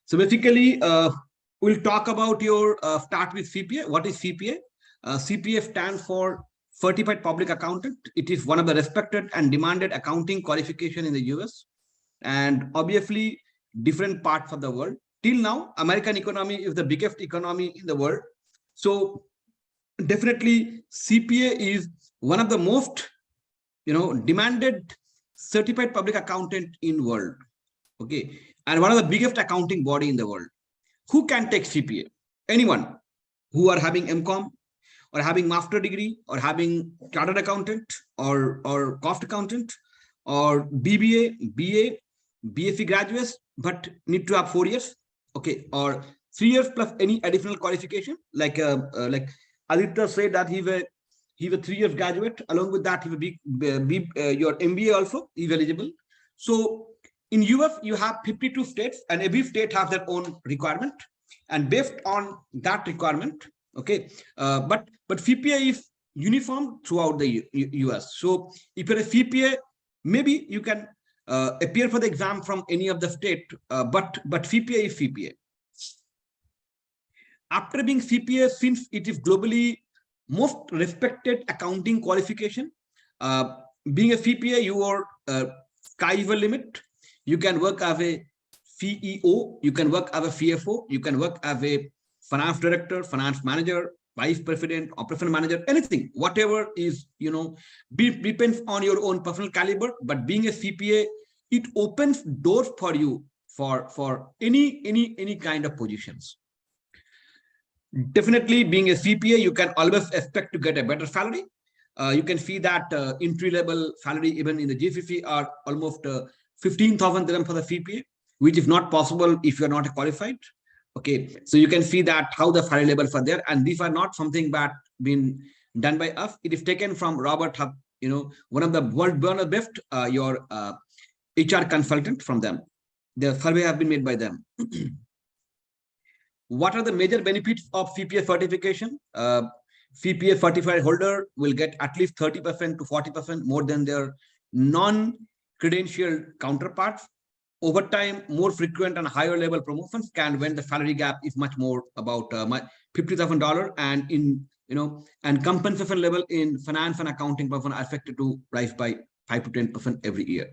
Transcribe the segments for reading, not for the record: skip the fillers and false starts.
So basically, we'll talk about your start with CPA. What is CPA? CPA stands for Certified Public Accountant. It is one of the respected and demanded accounting qualification in the US, and obviously different parts of the world. Till now, American economy is the biggest economy in the world. So definitely CPA is one of the most demanded certified public accountant in world. Okay, and one of the biggest accounting body in the world. Who can take CPA? Anyone who are having MCOM or having master degree or having chartered accountant or cost accountant or BBA, BA, BSc graduates, but need to have 4 years. Okay, or 3 years plus any additional qualification. Like Aditya said that he's a 3 years graduate. Along with that, he will be your MBA also is eligible. So in US, you have 52 states, and every state has their own requirement. And based on that requirement, okay, but CPA is uniform throughout the US. So if you're a CPA, maybe you can appear for the exam from any of the state, but CPA is CPA. After being CPA, since it is globally most respected accounting qualification, being a CPA, your sky is the limit. You can work as a CEO, you can work as a CFO, you can work as a finance director, finance manager, vice president, operation manager, anything, whatever is, depends on your own personal caliber. But being a CPA, it opens doors for you for any kind of positions. Definitely being a CPA, you can always expect to get a better salary. You can see that entry-level salary, even in the GCC, are almost 15,000 dirham for the CPA, which is not possible if you're not qualified. Okay, so you can see that how the salary levels are there, and these are not something that been done by us. It is taken from Robert Hub, one of the world best your HR consultant from them. The survey have been made by them. What are the major benefits of CPA certification? CPA certified holder will get at least 30% to 40% more than their non-credentialed counterparts. Over time, more frequent and higher level promotions can when the salary gap is much more about $50,000, and and compensation level in finance and accounting person are expected to rise by 5 to 10% every year.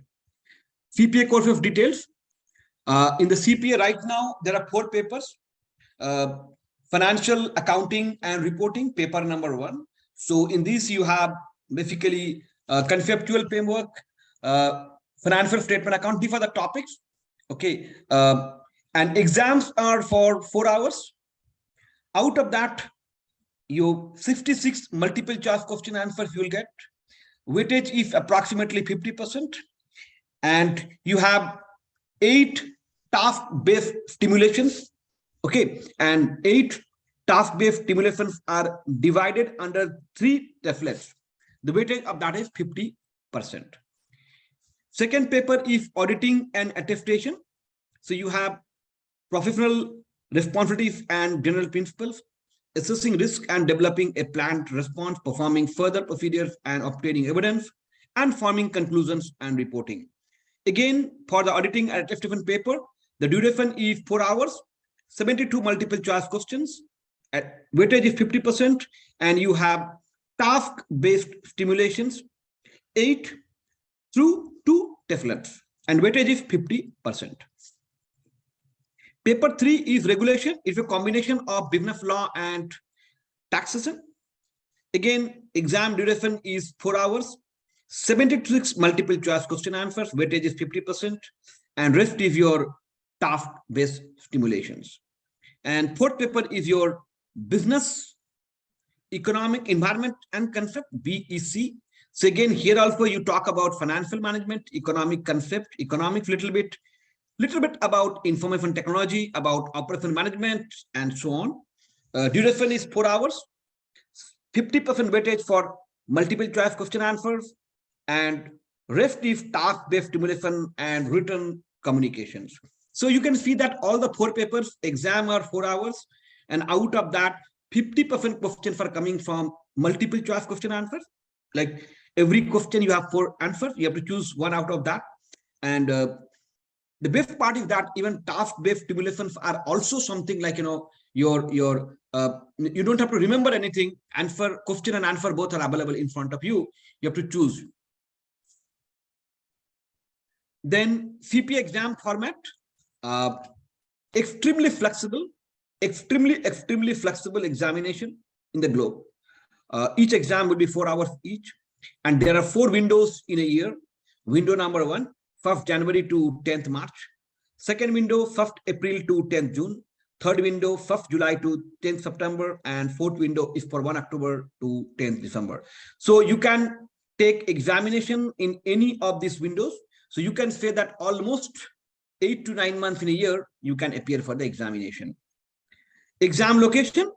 CPA course of details. In the CPA right now, there are 4 papers. Financial accounting and reporting, paper number 1. So in this, you have basically conceptual framework, financial statement account. These are the topics. Okay, and exams are for 4 hours. Out of that, you 66 multiple choice question answers you will get. Weightage is approximately 50%, and you have 8 task-based stimulations. Okay, and 8 task-based stimulations are divided under 3 templates. The weightage of that is 50%. Second paper is auditing and attestation. So you have professional responsibilities and general principles, assessing risk and developing a planned response, performing further procedures and obtaining evidence, and forming conclusions and reporting. Again, for the auditing and attestation paper, the duration is 4 hours, 72 multiple choice questions, at weightage is 50%, and you have task-based stimulations, 8 through 2 templates, and weightage is 50%. Paper 3 is regulation. It's a combination of business law and taxation. Again, exam duration is 4 hours, 76 multiple choice question answers, weightage is 50%, and rest is your task-based stimulations. And fourth paper is your business, economic, environment, and concept, BEC. So again, here also you talk about financial management, economic concept, economics little bit about information technology, about operation management, and so on. Duration is 4 hours, 50% weightage for multiple choice question answers, and rest is task-based stimulation and written communications. So you can see that all the 4 papers, exam are 4 hours, and out of that, 50% questions are coming from multiple choice question answers. Like every question you have 4 answers, you have to choose one out of that. And The best part is that even task-based simulations are also something like, you don't have to remember anything. Answer, question and answer both are available in front of you. You have to choose. Then CPA exam format, uh, extremely flexible, extremely flexible examination in the globe. Each exam will be 4 hours each, and there are 4 windows in a year. Window number 1, 1st January to 10th March. Second window, 1st April to 10th June. Third window, 1st July to 10th September. And fourth window is for 1 October to 10th December. So you can take examination in any of these windows. So you can say that almost 8 to 9 months in a year, you can appear for the examination. Exam location.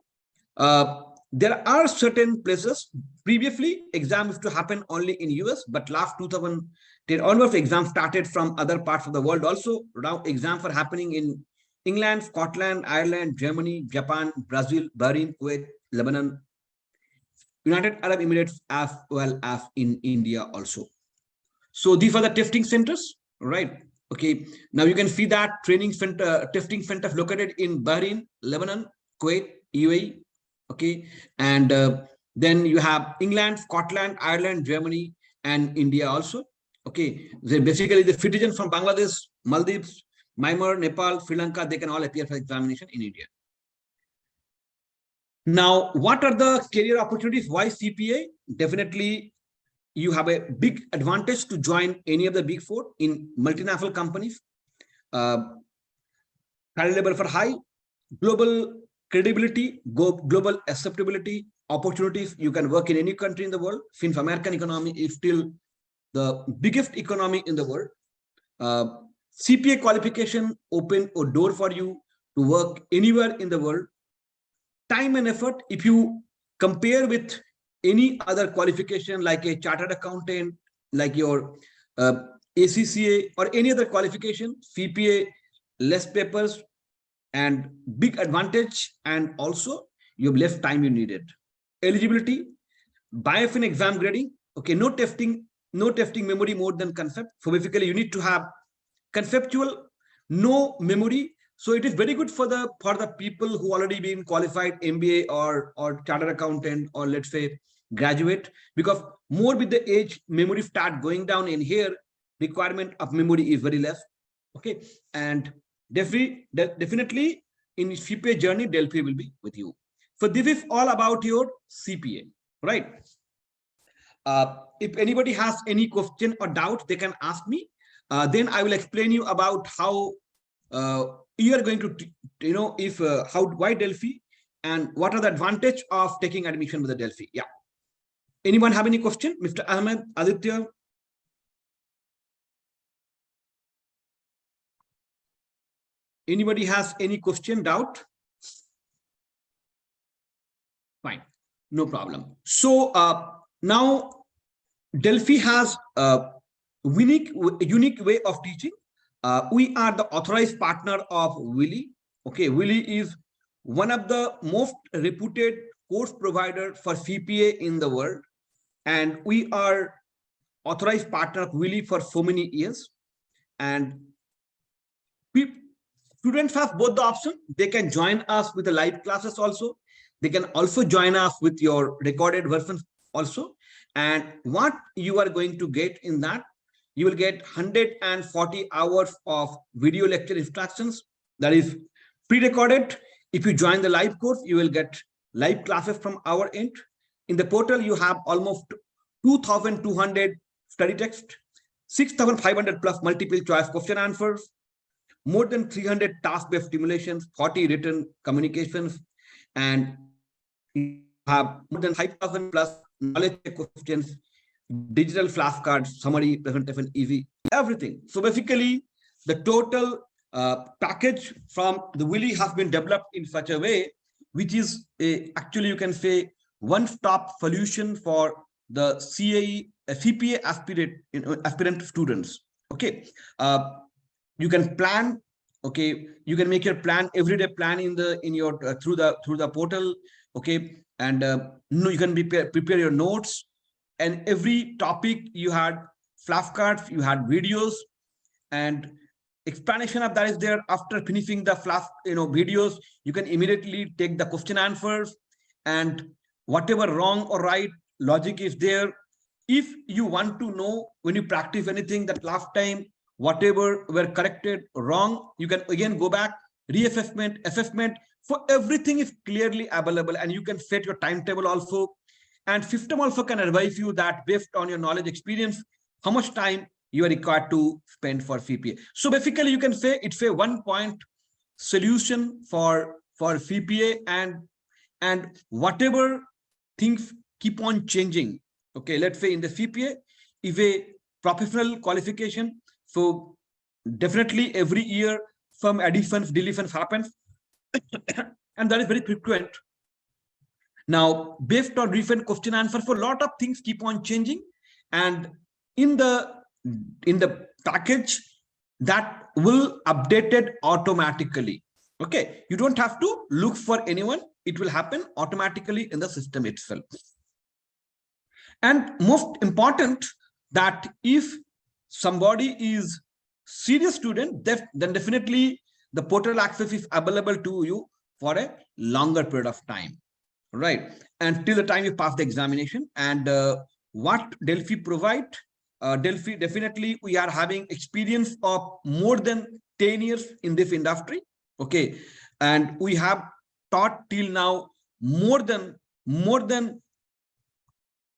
There are certain places. Previously, exam used to happen only in US, but last 2010 onwards, exams started from other parts of the world. Also, now exams are happening in England, Scotland, Ireland, Germany, Japan, Brazil, Bahrain, Kuwait, Lebanon, United Arab Emirates, as well as in India also. So these are the testing centers, right? Okay. Now you can see that training center, testing centers located in Bahrain, Lebanon, Kuwait, UAE. Okay, and then you have England, Scotland, Ireland, Germany, and India also. Okay, they basically the citizens from Bangladesh, Maldives, Myanmar, Nepal, Sri Lanka, they can all appear for examination in India. Now, what are the career opportunities? Why CPA? Definitely, you have a big advantage to join any of the big 4 in multinational companies. Salary level for high, global credibility, global acceptability, opportunities. You can work in any country in the world, since American economy is still the biggest economy in the world. CPA qualification open a door for you to work anywhere in the world. Time and effort, if you compare with any other qualification like a chartered accountant, like your ACCA or any other qualification, CPA, less papers, and big advantage, and also you have less time you needed. Eligibility, biofin exam grading. Okay, no testing memory more than concept. So basically you need to have conceptual, no memory. So it is very good for the people who already been qualified MBA or chartered accountant, or let's say graduate, because more with the age memory start going down. In here requirement of memory is very less. Okay, and definitely in CPA journey, Delphi will be with you. So this is all about your CPA, right? If anybody has any question or doubt, they can ask me. Then I will explain you about how you are going to, why Delphi and what are the advantage of taking admission with the Delphi. Yeah. Anyone have any question? Mr. Ahmed, Aditya? Anybody has any question, doubt? Fine, no problem. So now Delphi has a unique way of teaching. We are the authorized partner of Willy. Okay, Willy is one of the most reputed course provider for CPA in the world, and we are authorized partner of Willy for so many years. And students have both the option. They can join us with the live classes also. They can also join us with your recorded versions also. And what you are going to get in that, you will get 140 hours of video lecture instructions that is pre-recorded. If you join the live course, you will get live classes from our end. In the portal, you have almost 2,200 study text, 6,500 plus multiple choice question answers, more than 300 task-based simulations, 40 written communications, and you have more than 5,000 plus knowledge questions, digital flashcards, summary, presentation, easy, everything. So basically, the total package from the Willy has been developed in such a way, which is actually, you can say, one-stop solution for the CPA aspirant students. Okay, you can plan. Okay, you can make your plan, everyday plan in your through the portal. Okay, and you can prepare your notes, and every topic you had flashcards, you had videos, and explanation of that is there. After finishing the flash, videos, you can immediately take the question answers, and whatever wrong or right logic is there. If you want to know when you practice anything that last time, whatever were corrected wrong, you can again go back, reassessment, assessment, for everything is clearly available, and you can set your timetable also. And system also can advise you that based on your knowledge, experience, how much time you are required to spend for CPA. So basically, you can say it's a 1-point solution for CPA, and whatever things keep on changing. Okay, let's say in the CPA is a professional qualification. So definitely every year some additions, deletions happens, and that is very frequent. Now, based on recent question answer, for a lot of things keep on changing, and in the package that will updated automatically. Okay, you don't have to look for anyone; it will happen automatically in the system itself. And most important, that if somebody is serious student, then definitely the portal access is available to you for a longer period of time, right? Until the time you pass the examination. And what Delphi provide, Delphi, definitely we are having experience of more than 10 years in this industry. Okay, and we have taught till now more than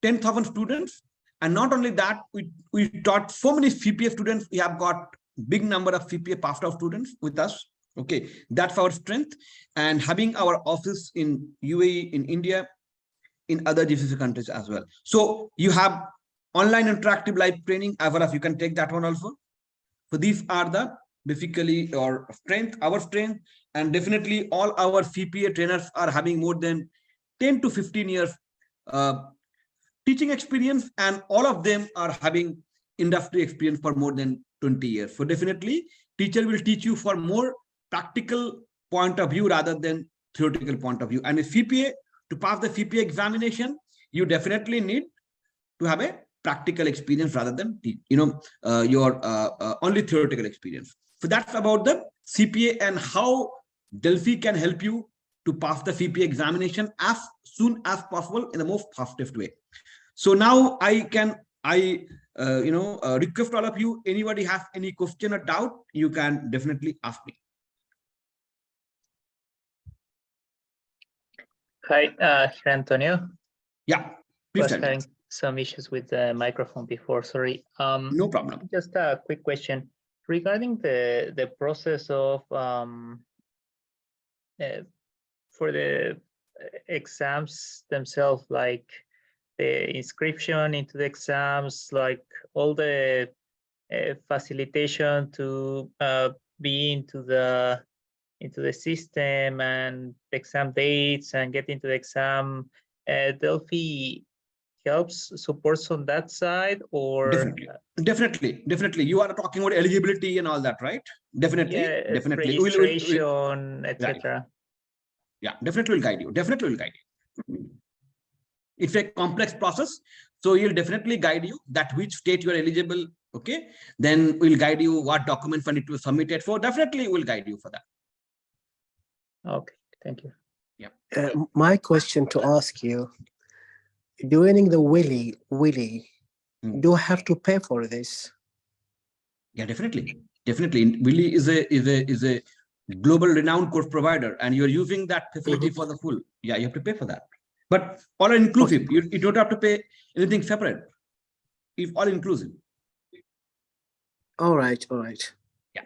10,000 students. And not only that, we taught so many CPA students. We have got big number of CPA passed out students with us. Okay, that's our strength. And having our office in UAE, in India, in other GCC countries as well. So you have online interactive live training as well, as you can take that one also. So these are the basically our strength. And definitely all our CPA trainers are having more than 10 to 15 years teaching experience, and all of them are having industry experience for more than 20 years. So definitely teacher will teach you for more practical point of view rather than theoretical point of view. And a CPA, to pass the CPA examination, you definitely need to have a practical experience rather than your only theoretical experience. So that's about the CPA and how Delphi can help you to pass the CPA examination as soon as possible in the most fastest way. So now I request all of you, anybody has any question or doubt, you can definitely ask me. Hi, here Antonio. Yeah, please was having some issues with the microphone before, sorry. No problem. Just a quick question regarding the process of for the exams themselves, like the inscription into the exams, like all the facilitation to be into the system and exam dates and get into the exam. Delphi helps, supports on that side, or definitely you are talking about eligibility and all that, right? Definitely, yeah, definitely registration, etc. Yeah, definitely will guide you. It's a complex process, so he'll definitely guide you that which state you are eligible. Okay, then we'll guide you what documents need to be submitted for. Definitely will guide you for that. Okay, thank you. Yeah. My question to ask you, during the Willy, do I have to pay for this? Yeah, definitely. Willy is a global renowned course provider, and you're using that facility for the full. Yeah, you have to pay for that. But all inclusive. Okay. You don't have to pay anything separate. If all inclusive. All right. Yeah.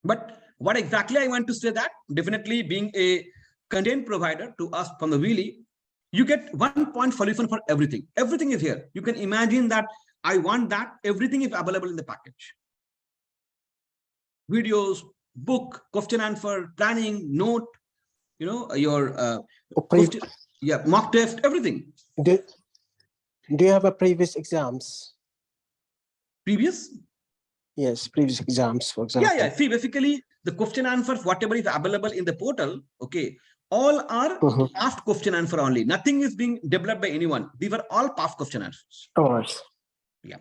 But what exactly I want to say that definitely being a content provider to us from the Willy, you get 1-point solution for everything. Everything is here. You can imagine that I want that everything is available in the package. Videos, book, question answer, planning, note, your question, mock test, everything. Do you have a previous exams? Previous? Yes, previous exams, for example. Yeah. See, basically the question answers, whatever is available in the portal, okay, all are past question answer only. Nothing is being developed by anyone. These are all past question answers. All right. Yeah.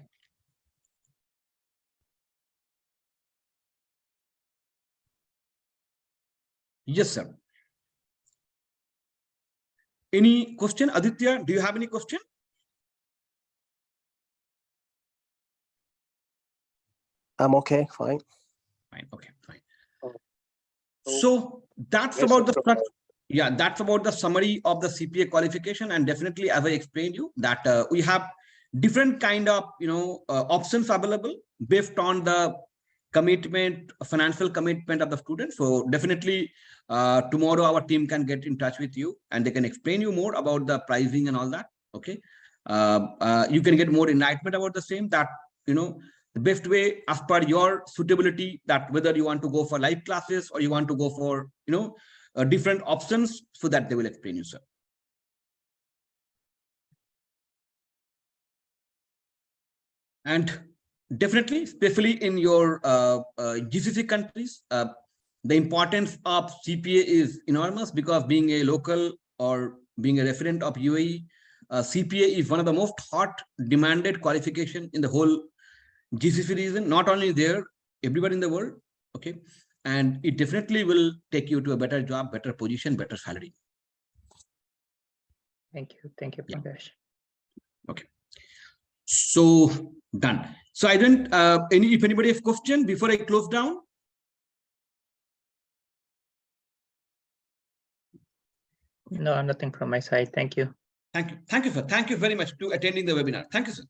Yes, sir. Any question, Aditya? Do you have any question? I'm okay, fine. Fine. Okay, fine. Oh. So that's Yes, about the sir. structure. Yeah, that's about the summary of the CPA qualification. And definitely, as I explained you, that we have different kind of options available based on the commitment, financial commitment of the student. So definitely, tomorrow our team can get in touch with you and they can explain you more about the pricing and all that. Okay, you can get more enlightenment about the same. That the best way as per your suitability, that whether you want to go for live classes or you want to go for different options, so that they will explain you, sir. And definitely, especially in your GCC countries, the importance of CPA is enormous, because being a local or being a resident of UAE, CPA is one of the most hot demanded qualification in the whole GCC region, not only there, everywhere in the world. Okay, and it definitely will take you to a better job, better position, better salary. Thank you, Pankaj. Okay, so done. So I don't if anybody has question before I close down. No, nothing from my side. Thank you. Thank you, sir. Thank you very much to attending the webinar. Thank you, sir.